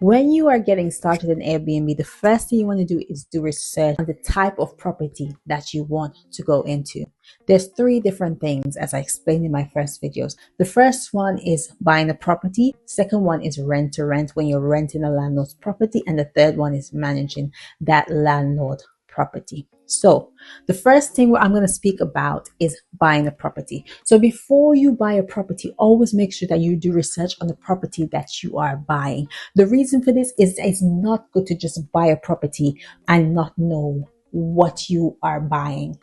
When you are getting started in Airbnb, the first thing you want to do is do research on the type of property that you want to go into. There's three different things, as I explained in my first videos. The first one is buying a property. Second one is rent to rent, when you're renting a landlord's property. And the third one is managing that landlord property. So the first thing I'm going to speak about is buying a property. So before you buy a property, always make sure that you do research on the property that you are buying. The reason for this is it's not good to just buy a property and not know what you are buying.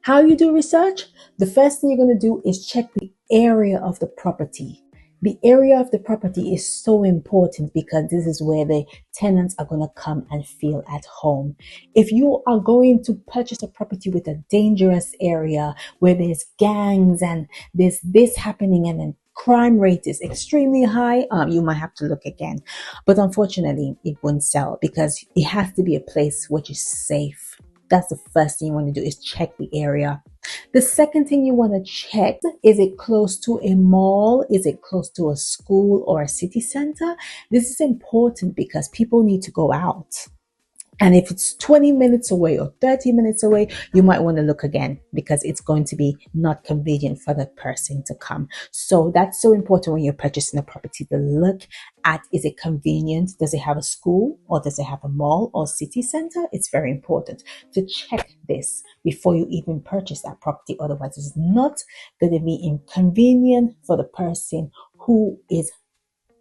How you do research? The first thing you're going to do is check the area of the property. The area of the property is so important because this is where the tenants are going to come and feel at home. If you are going to purchase a property with a dangerous area where there's gangs and there's this happening and then crime rate is extremely high, you might have to look again. But unfortunately, it won't sell because it has to be a place which is safe. That's the first thing you want to do, is check the area. The second thing you want to check, is it close to a mall? Is it close to a school or a city center? This is important because people need to go out. And if it's 20 minutes away or 30 minutes away, you might want to look again because it's going to be not convenient for the person to come. So that's so important when you're purchasing a property, to look at, is it convenient? Does it have a school, or does it have a mall or city center? It's very important to check this before you even purchase that property. Otherwise, it's not going to be inconvenient for the person who is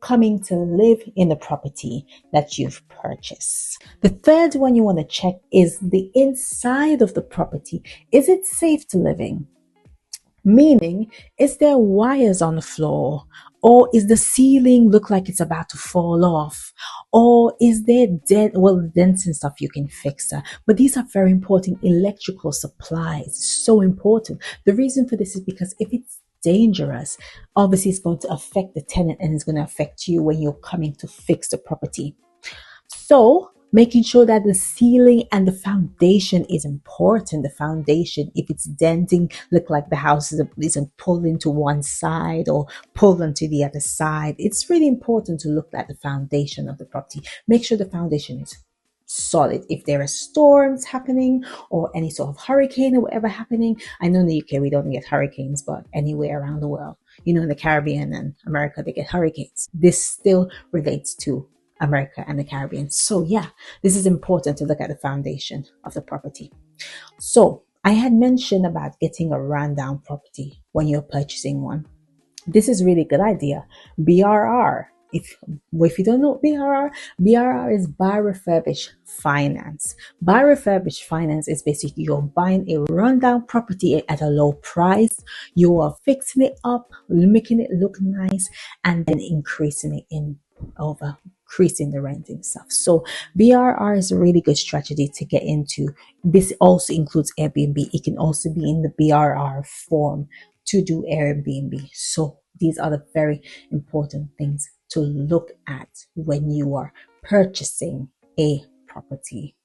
coming to live in the property that you've purchased. The third one you want to check is the inside of the property. Is it safe to live in? Meaning, is there wires on the floor? Or is the ceiling look like it's about to fall off? Or is there dents and stuff you can fix that? But these are very important. Electrical supplies, so important. The reason for this is because if it's dangerous, obviously it's going to affect the tenant and it's going to affect you when you're coming to fix the property. So making sure that the ceiling and the foundation is important. The foundation, if it's denting, look like the house isn't pulled into one side or pulled onto the other side. It's really important to look at the foundation of the property. Make sure the foundation is solid. If there are storms happening or any sort of hurricane or whatever happening, I know in the UK we don't get hurricanes, but anywhere around the world, in the Caribbean and America, they get hurricanes. This still relates to America and the Caribbean. So yeah, this is important to look at the foundation of the property. So I had mentioned about getting a rundown property when you're purchasing one. This is really a good idea. BRR. If you don't know BRR is buy refurbish finance. Buy refurbish finance is basically you're buying a rundown property at a low price. You are fixing it up, making it look nice, and then increasing the rent and stuff. So BRR is a really good strategy to get into. This also includes Airbnb. It can also be in the BRR form to do Airbnb. So these are the very important things to look at when you are purchasing a property.